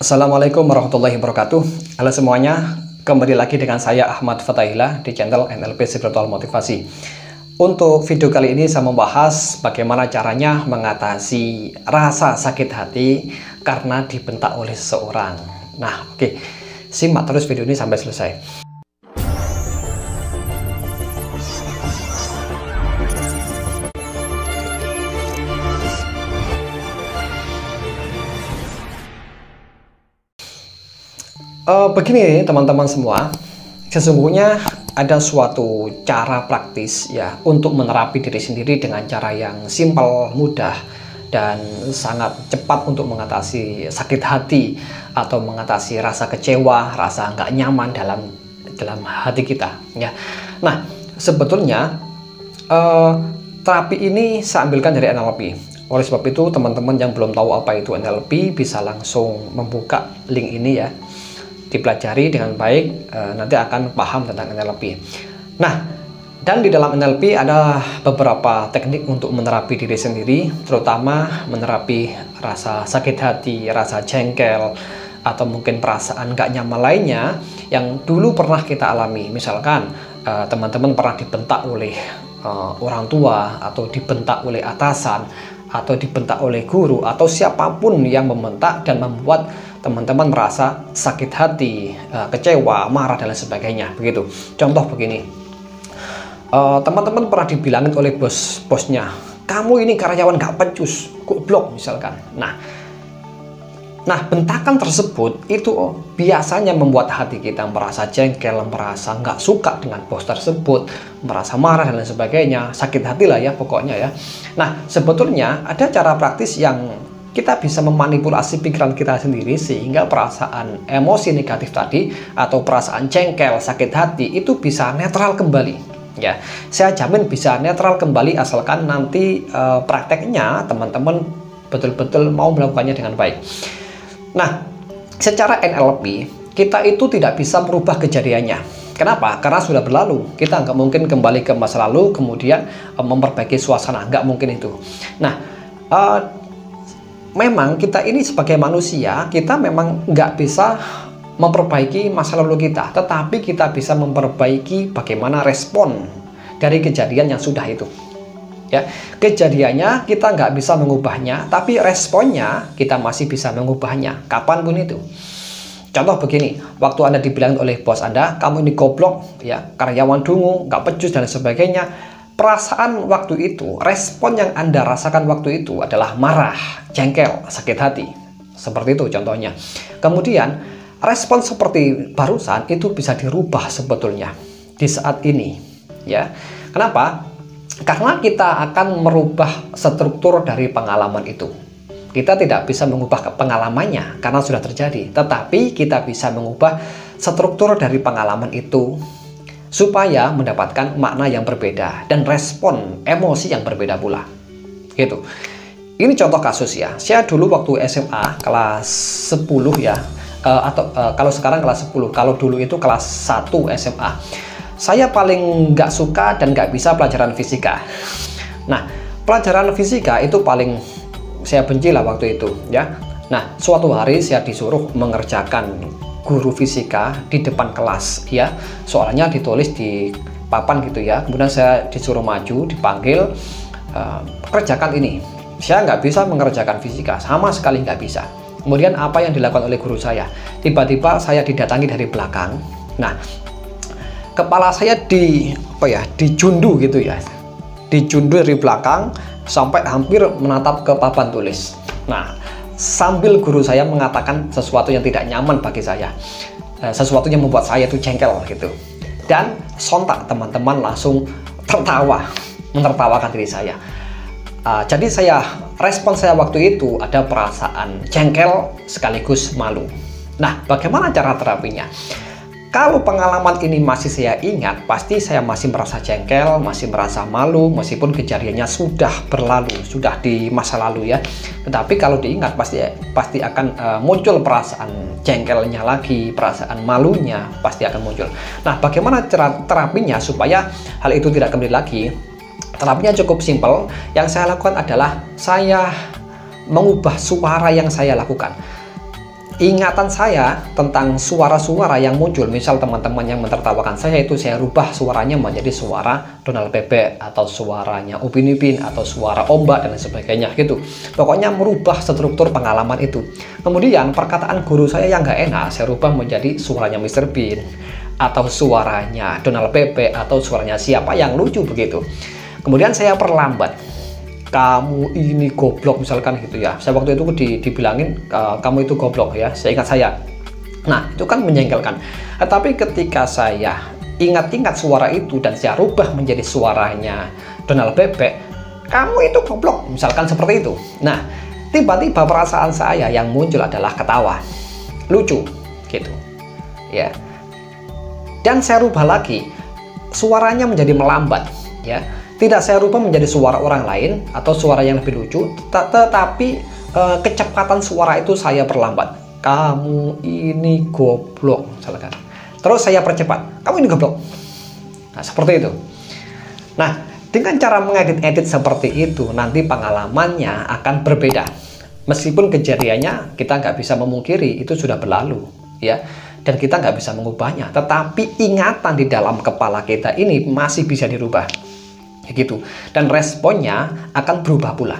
Assalamualaikum warahmatullahi wabarakatuh. Halo semuanya, kembali lagi dengan saya Ahmad Fatahillah di channel NLP Spiritual Motivasi. Untuk video kali ini saya membahas bagaimana caranya mengatasi rasa sakit hati karena dibentak oleh seseorang. Nah, oke, simak terus video ini sampai selesai. Begini teman-teman semua, sesungguhnya ada suatu cara praktis ya untuk menerapi diri sendiri dengan cara yang simpel, mudah, dan sangat cepat untuk mengatasi sakit hati atau mengatasi rasa kecewa, rasa nggak nyaman dalam hati kita ya. Nah, sebetulnya terapi ini saya ambilkan dari NLP. Oleh sebab itu teman-teman yang belum tahu apa itu NLP bisa langsung membuka link ini ya, dipelajari dengan baik, nanti akan paham tentang NLP. Nah, dan di dalam NLP ada beberapa teknik untuk menerapi diri sendiri, terutama menerapi rasa sakit hati, rasa jengkel, atau mungkin perasaan gak nyaman lainnya yang dulu pernah kita alami. Misalkan teman-teman pernah dibentak oleh orang tua, atau dibentak oleh atasan, atau dibentak oleh guru, atau siapapun yang membentak dan membuat teman-teman merasa sakit hati, kecewa, marah, dan lain sebagainya. Begitu. Contoh begini, teman-teman pernah dibilangin oleh bosnya, kamu ini karyawan gak becus, goblok misalkan. Nah, bentakan tersebut itu biasanya membuat hati kita merasa jengkel, merasa nggak suka dengan bos tersebut, merasa marah dan lain sebagainya, sakit hati lah ya pokoknya ya. Nah, sebetulnya ada cara praktis yang kita bisa memanipulasi pikiran kita sendiri sehingga perasaan emosi negatif tadi atau perasaan jengkel, sakit hati itu bisa netral kembali ya. Saya jamin bisa netral kembali asalkan nanti prakteknya teman-teman betul-betul mau melakukannya dengan baik. Nah, secara NLP kita itu tidak bisa merubah kejadiannya. Kenapa? Karena sudah berlalu. Kita nggak mungkin kembali ke masa lalu kemudian memperbaiki suasana, nggak mungkin itu. Nah, memang kita ini sebagai manusia, kita memang nggak bisa memperbaiki masa lalu kita, tetapi kita bisa memperbaiki bagaimana respon dari kejadian yang sudah itu. Ya, kejadiannya kita nggak bisa mengubahnya, tapi responnya kita masih bisa mengubahnya, kapanpun itu. Contoh begini, waktu Anda dibilang oleh bos Anda, kamu ini goblok, ya, karyawan dungu, nggak becus dan sebagainya. Perasaan waktu itu, respon yang Anda rasakan waktu itu adalah marah, jengkel, sakit hati. Seperti itu contohnya. Kemudian, respon seperti barusan itu bisa dirubah sebetulnya di saat ini. Ya, kenapa? Karena kita akan merubah struktur dari pengalaman itu. Kita tidak bisa mengubah pengalamannya karena sudah terjadi. Tetapi kita bisa mengubah struktur dari pengalaman itu supaya mendapatkan makna yang berbeda dan respon emosi yang berbeda pula. Gitu. Ini contoh kasus ya. Saya dulu waktu SMA kelas 10 ya, kalau sekarang kelas 10, kalau dulu itu kelas 1 SMA. Saya paling nggak suka dan nggak bisa pelajaran fisika. Nah, pelajaran fisika itu paling saya benci lah waktu itu ya. Nah, suatu hari saya disuruh mengerjakan guru fisika di depan kelas ya, soalnya ditulis di papan gitu ya. Kemudian saya disuruh maju, dipanggil, kerjakan ini. Saya nggak bisa mengerjakan fisika, sama sekali nggak bisa. Kemudian apa yang dilakukan oleh guru saya? Tiba-tiba saya didatangi dari belakang. Nah, kepala saya dijundu gitu ya, dijundu dari belakang sampai hampir menatap ke papan tulis. Nah, sambil guru saya mengatakan sesuatu yang tidak nyaman bagi saya, sesuatu yang membuat saya itu jengkel gitu, dan sontak teman-teman langsung tertawa, menertawakan diri saya. Jadi respon saya waktu itu ada perasaan jengkel sekaligus malu. Nah, bagaimana cara terapinya? Kalau pengalaman ini masih saya ingat, pasti saya masih merasa jengkel, masih merasa malu, meskipun kejadiannya sudah berlalu, sudah di masa lalu ya. Tetapi kalau diingat pasti akan muncul perasaan jengkelnya lagi, perasaan malunya pasti akan muncul. Nah, bagaimana cara terapinya supaya hal itu tidak kembali lagi? Terapinya cukup simpel. Yang saya lakukan adalah saya mengubah suara yang saya lakukan. ingatan saya tentang suara-suara yang muncul, misal teman-teman yang mentertawakan saya, itu saya rubah suaranya menjadi suara Donald Bebek atau suaranya Upin Ipin atau suara ombak dan sebagainya gitu. Pokoknya merubah struktur pengalaman itu. Kemudian perkataan guru saya yang nggak enak saya rubah menjadi suaranya Mr. Bean atau suaranya Donald Bebek atau suaranya siapa yang lucu begitu. Kemudian saya perlambat, kamu ini goblok misalkan gitu ya. Saya waktu itu dibilangin kamu itu goblok ya, saya ingat saya. Nah itu kan menjengkelkan. Tapi ketika saya ingat-ingat suara itu dan saya rubah menjadi suaranya Donald Bebek, kamu itu goblok misalkan seperti itu. Nah tiba-tiba perasaan saya yang muncul adalah ketawa, lucu gitu ya. Dan saya rubah lagi suaranya menjadi melambat ya. Tidak saya rubah menjadi suara orang lain atau suara yang lebih lucu, tetapi kecepatan suara itu saya perlambat. Kamu ini goblok misalkan. Terus saya percepat, kamu ini goblok. Nah seperti itu. Nah dengan cara mengedit-edit seperti itu, nanti pengalamannya akan berbeda. Meskipun kejadiannya kita nggak bisa memungkiri itu sudah berlalu ya, dan kita nggak bisa mengubahnya, tetapi ingatan di dalam kepala kita ini masih bisa dirubah gitu, dan responnya akan berubah pula.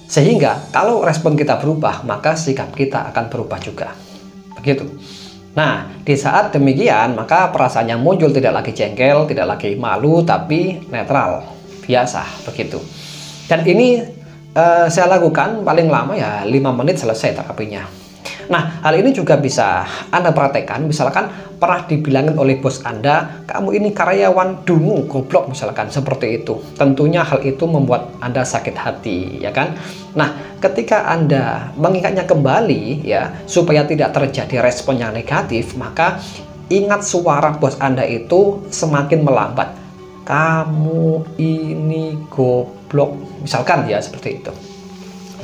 Sehingga kalau respon kita berubah, maka sikap kita akan berubah juga begitu. Nah di saat demikian, maka perasaan yang muncul tidak lagi jengkel, tidak lagi malu, tapi netral, biasa begitu. Dan ini saya lakukan paling lama ya 5 menit selesai terapinya. Nah hal ini juga bisa Anda praktekkan. Misalkan pernah dibilangin oleh bos Anda, kamu ini karyawan dungu, goblok misalkan seperti itu. Tentunya hal itu membuat Anda sakit hati ya kan. Nah ketika Anda mengingatnya kembali ya, supaya tidak terjadi respon yang negatif, maka ingat suara bos Anda itu semakin melambat. Kamu ini goblok misalkan ya, seperti itu.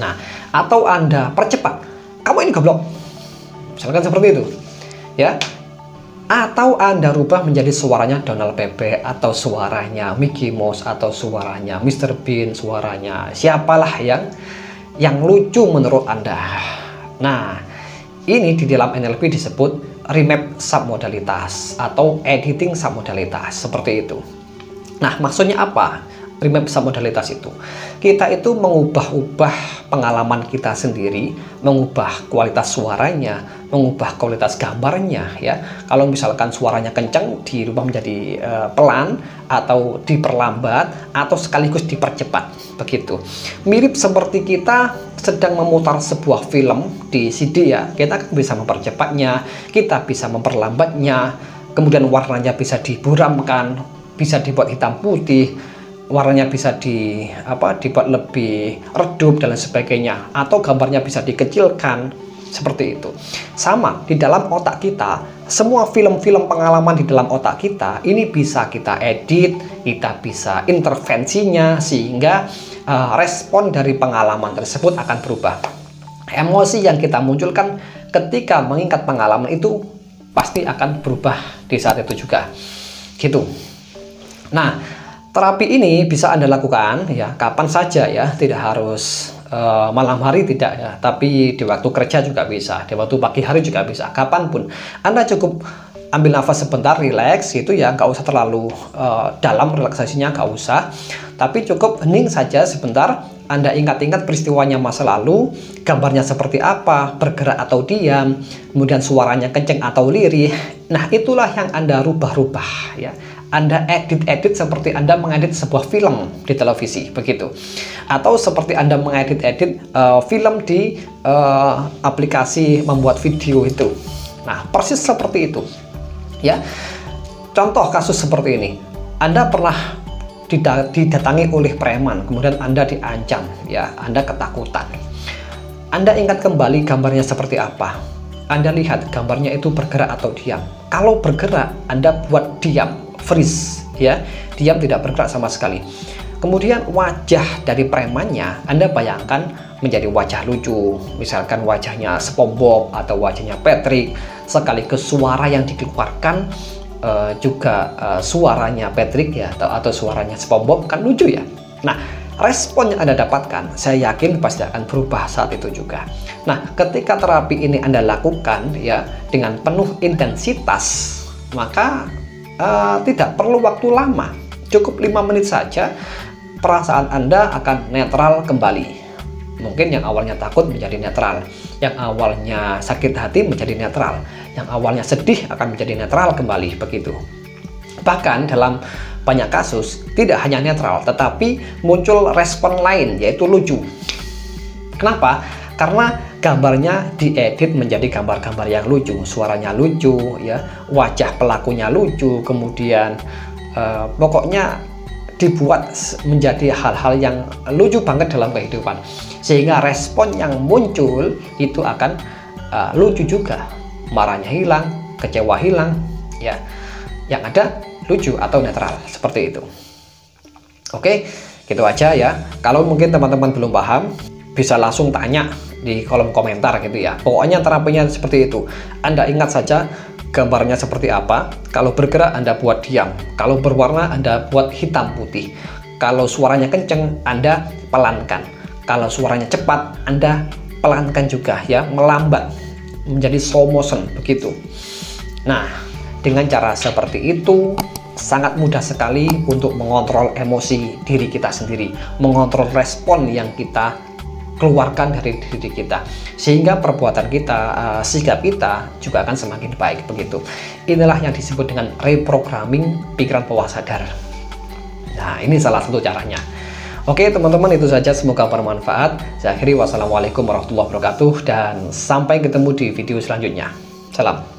Nah atau Anda percepat, kamu ini goblok misalkan seperti itu ya. Atau Anda rubah menjadi suaranya Donald Bebek atau suaranya Mickey Mouse atau suaranya Mr. Bean, suaranya siapalah yang lucu menurut Anda. Nah ini di dalam NLP disebut remap submodalitas atau editing submodalitas, seperti itu. Nah maksudnya apa remap submodalitas itu? Kita itu mengubah-ubah pengalaman kita sendiri, mengubah kualitas suaranya, mengubah kualitas gambarnya ya. Kalau misalkan suaranya kencang, dirubah menjadi pelan atau diperlambat atau sekaligus dipercepat begitu. Mirip seperti kita sedang memutar sebuah film di CD ya. Kita bisa mempercepatnya, kita bisa memperlambatnya, kemudian warnanya bisa diburamkan, bisa dibuat hitam putih, warnanya bisa dibuat lebih redup dan lain sebagainya, atau gambarnya bisa dikecilkan, seperti itu. Sama di dalam otak kita, semua film-film pengalaman di dalam otak kita ini bisa kita edit, kita bisa intervensinya sehingga respon dari pengalaman tersebut akan berubah. Emosi yang kita munculkan ketika mengingat pengalaman itu pasti akan berubah di saat itu juga gitu. Nah terapi ini bisa Anda lakukan ya kapan saja ya, tidak harus malam hari, tidak ya, tapi di waktu kerja juga bisa, di waktu pagi hari juga bisa, kapanpun. Anda cukup ambil nafas sebentar, relax gitu ya, nggak usah terlalu dalam relaksasinya, nggak usah, tapi cukup hening saja sebentar. Anda ingat-ingat peristiwanya masa lalu, gambarnya seperti apa, bergerak atau diam, kemudian suaranya kenceng atau lirih. Nah itulah yang Anda rubah-rubah ya. Anda edit-edit seperti Anda mengedit sebuah film di televisi begitu, atau seperti Anda mengedit-edit film di aplikasi membuat video itu. Nah persis seperti itu ya. Contoh kasus seperti ini, Anda pernah didatangi oleh preman, kemudian Anda diancam ya, Anda ketakutan. Anda ingat kembali gambarnya seperti apa, Anda lihat gambarnya itu bergerak atau diam. Kalau bergerak, Anda buat diam, freeze ya, diam, tidak bergerak sama sekali. Kemudian wajah dari premannya Anda bayangkan menjadi wajah lucu, misalkan wajahnya SpongeBob atau wajahnya Patrick, sekaligus suara yang dikeluarkan juga suaranya Patrick ya, atau suaranya SpongeBob, kan lucu ya. Nah respon yang Anda dapatkan, saya yakin pasti akan berubah saat itu juga. Nah, ketika terapi ini Anda lakukan ya dengan penuh intensitas, maka tidak perlu waktu lama, cukup 5 menit saja perasaan Anda akan netral kembali. Mungkin yang awalnya takut menjadi netral, yang awalnya sakit hati menjadi netral, yang awalnya sedih akan menjadi netral kembali, begitu. Bahkan dalam banyak kasus tidak hanya netral, tetapi muncul respon lain, yaitu lucu. Kenapa? Karena gambarnya diedit menjadi gambar-gambar yang lucu, suaranya lucu, ya, wajah pelakunya lucu, kemudian pokoknya dibuat menjadi hal-hal yang lucu banget dalam kehidupan, sehingga respon yang muncul itu akan lucu juga. Marahnya hilang, kecewa hilang, ya, yang ada lucu atau netral, seperti itu. Oke, gitu aja ya. Kalau mungkin teman-teman belum paham, bisa langsung tanya di kolom komentar gitu ya. Pokoknya terapinya seperti itu. Anda ingat saja gambarnya seperti apa. Kalau bergerak Anda buat diam, kalau berwarna Anda buat hitam putih, kalau suaranya kenceng Anda pelankan, kalau suaranya cepat Anda pelankan juga ya, melambat menjadi slow motion, begitu. Nah, dengan cara seperti itu sangat mudah sekali untuk mengontrol emosi diri kita sendiri, mengontrol respon yang kita keluarkan dari diri kita, sehingga perbuatan kita, sikap kita juga akan semakin baik, begitu. Inilah yang disebut dengan reprogramming pikiran bawah sadar. Nah, ini salah satu caranya. Oke teman-teman, itu saja, semoga bermanfaat. Saya akhiri, wassalamualaikum warahmatullahi wabarakatuh, dan sampai ketemu di video selanjutnya. Salam.